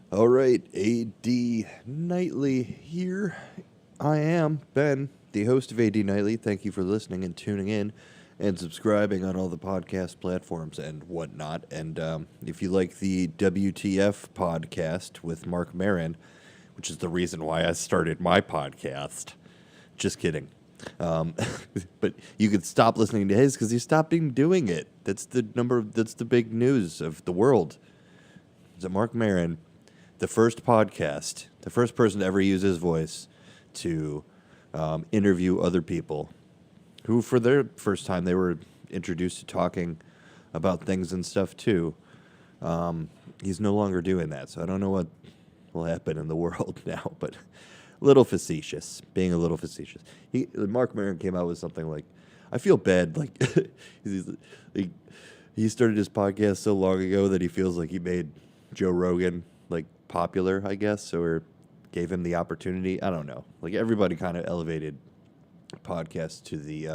All right, AD Nightly here. I am Ben, the host of AD Nightly. Thank you for listening and tuning in and subscribing on all the podcast platforms and whatnot. And if you like the WTF podcast with Mark Maron, which is the reason why I started my podcast, just kidding. Um, but you could stop listening to his because he's stopping doing it. That's the big news of the world. So Mark Maron, the first podcast, the first person to ever use his voice to interview other people who, for their first time, they were introduced to talking about things and stuff too. He's no longer doing that, so I don't know what will happen in the world now, but being a little facetious. Mark Maron came out with something like, I feel bad, like, he's, like he started his podcast so long ago that he feels like he made Joe Rogan like popular, I guess, or gave him the opportunity. I don't know. Like everybody kind of elevated podcasts to the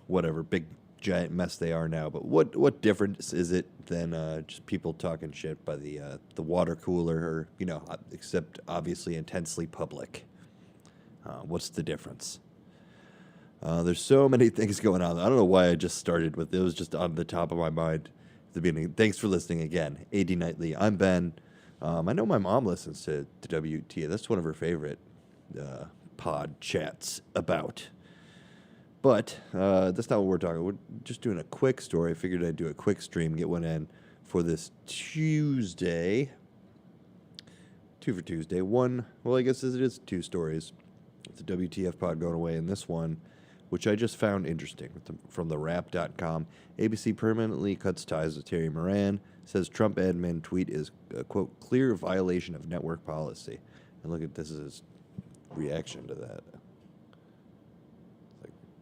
whatever big giant mess they are now. But what difference is it than just people talking shit by the water cooler, or except obviously intensely public? What's the difference? There's so many things going on. I don't know why I just started with it. It was just on the top of my mind at the beginning. Thanks for listening again. AD Nightly. I'm Ben. I know my mom listens to WTA. That's one of her favorite pod chats about. But that's not what we're talking. We're just doing a quick story. I figured I'd do a quick stream, get one in for this Tuesday. 2 for Tuesday. One, well, I guess it is two stories. It's a WTF pod going away, and this one, which I just found interesting, from the Wrap.com. ABC permanently cuts ties with Terry Moran, says Trump admin tweet is, quote, clear violation of network policy. And look at this is his reaction to that.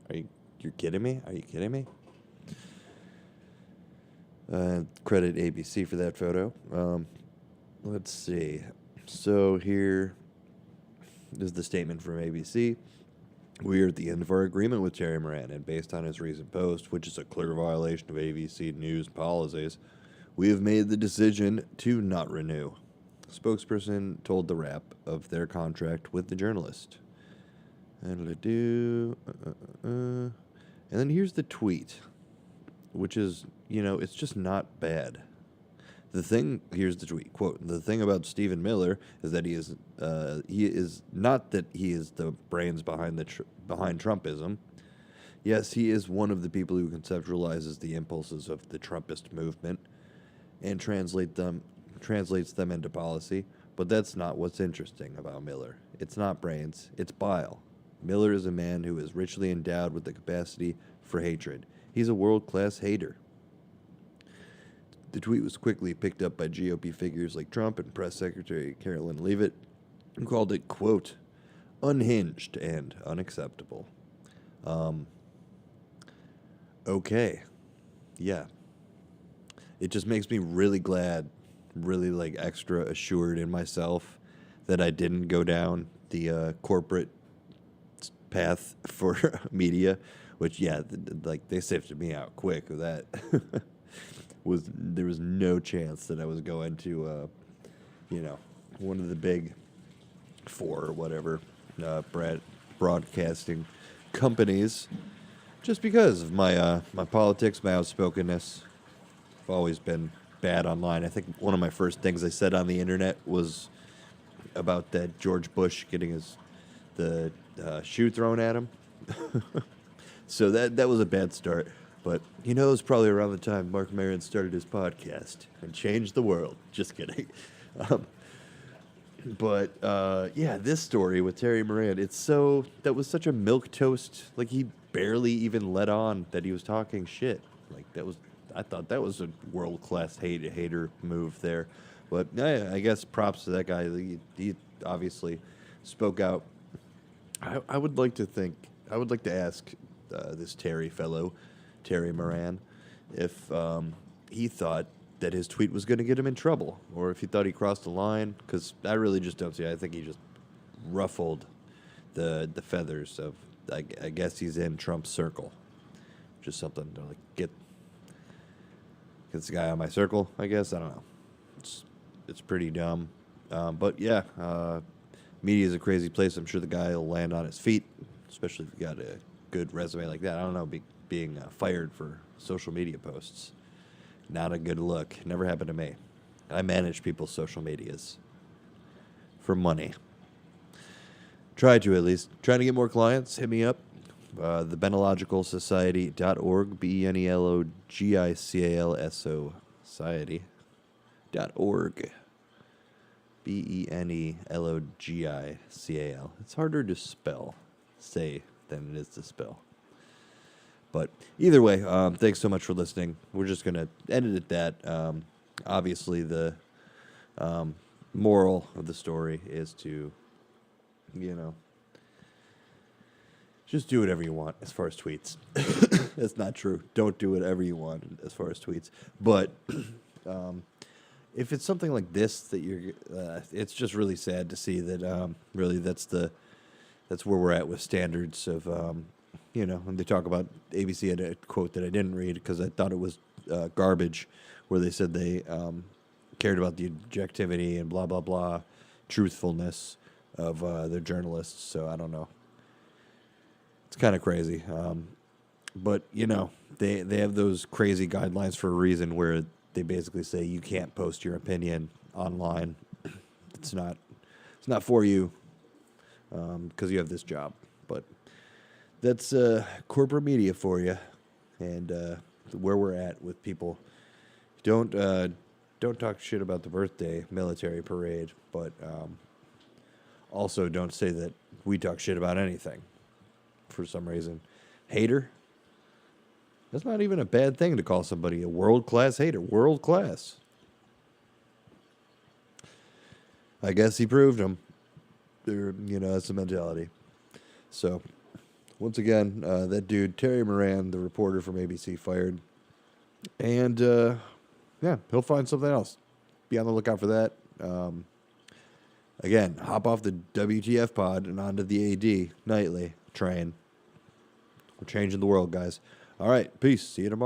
Like, you're kidding me? Are you kidding me? Credit ABC for that photo. Let's see. So here is the statement from ABC. We are at the end of our agreement with Terry Moran, and based on his recent post, which is a clear violation of ABC News policies, we have made the decision to not renew. Spokesperson told the Wrap of their contract with the journalist. And then here's the tweet, which is, it's just not bad. Here's the tweet, quote, the thing about Stephen Miller is that he is not that he is the brains behind behind Trumpism. Yes, he is one of the people who conceptualizes the impulses of the Trumpist movement and translates them into policy, but that's not what's interesting about Miller. It's not brains, it's bile. Miller is a man who is richly endowed with the capacity for hatred. He's a world-class hater. The tweet was quickly picked up by GOP figures like Trump and Press Secretary Carolyn Leavitt, who called it, quote, unhinged and unacceptable. Okay. Yeah. It just makes me really glad, really like extra assured in myself that I didn't go down the corporate path for media, which, yeah, like they sifted me out quick with that. There was no chance that I was going to, one of the big four or whatever broadcasting companies, just because of my my politics, my outspokenness. I've always been bad online. I think one of my first things I said on the internet was about that George Bush getting the shoe thrown at him. So that was a bad start. But it was probably around the time Mark Maron started his podcast and changed the world. Just kidding. Yeah, this story with Terry Moran, that was such a milquetoast. Like, he barely even let on that he was talking shit. Like, I thought that was a world-class hater move there. But yeah, I guess props to that guy. He obviously spoke out. I would like to ask this Terry Moran, if he thought that his tweet was going to get him in trouble, or if he thought he crossed the line, because I really just don't see it. I think he just ruffled the feathers of, I guess he's in Trump's circle. Just something to get the guy on my circle, I guess. I don't know. it's pretty dumb. But yeah, media is a crazy place. I'm sure the guy will land on his feet, especially if you got a good resume like that. I don't know, being fired for social media posts, not a good look. Never happened to me. I manage people's social medias for money. Try to, at least. Trying to get more clients, hit me up. TheBenologicalSociety.org, BENELOGICALSO Society.org. BENELOGICAL. It's harder to say than it is to spell. But either way, thanks so much for listening. We're just going to end it at that. Obviously, the moral of the story is to, just do whatever you want as far as tweets. That's not true. Don't do whatever you want as far as tweets. But if it's something like this that you're, it's just really sad to see that really that's where we're at with standards of, when they talk about ABC had a quote that I didn't read because I thought it was garbage, where they said they cared about the objectivity and blah, blah, blah, truthfulness of their journalists. So I don't know. It's kind of crazy. But, they have those crazy guidelines for a reason where they basically say you can't post your opinion online. It's not for you because you have this job. But that's corporate media for you, and where we're at with people. Don't talk shit about the birthday military parade, but also don't say that we talk shit about anything for some reason. Hater? That's not even a bad thing to call somebody a world-class hater. World-class. I guess he proved them. That's the mentality. So, once again, that dude, Terry Moran, the reporter from ABC, fired. And, he'll find something else. Be on the lookout for that. Again, hop off the WTF pod and onto the AD nightly train. We're changing the world, guys. All right, peace. See you tomorrow.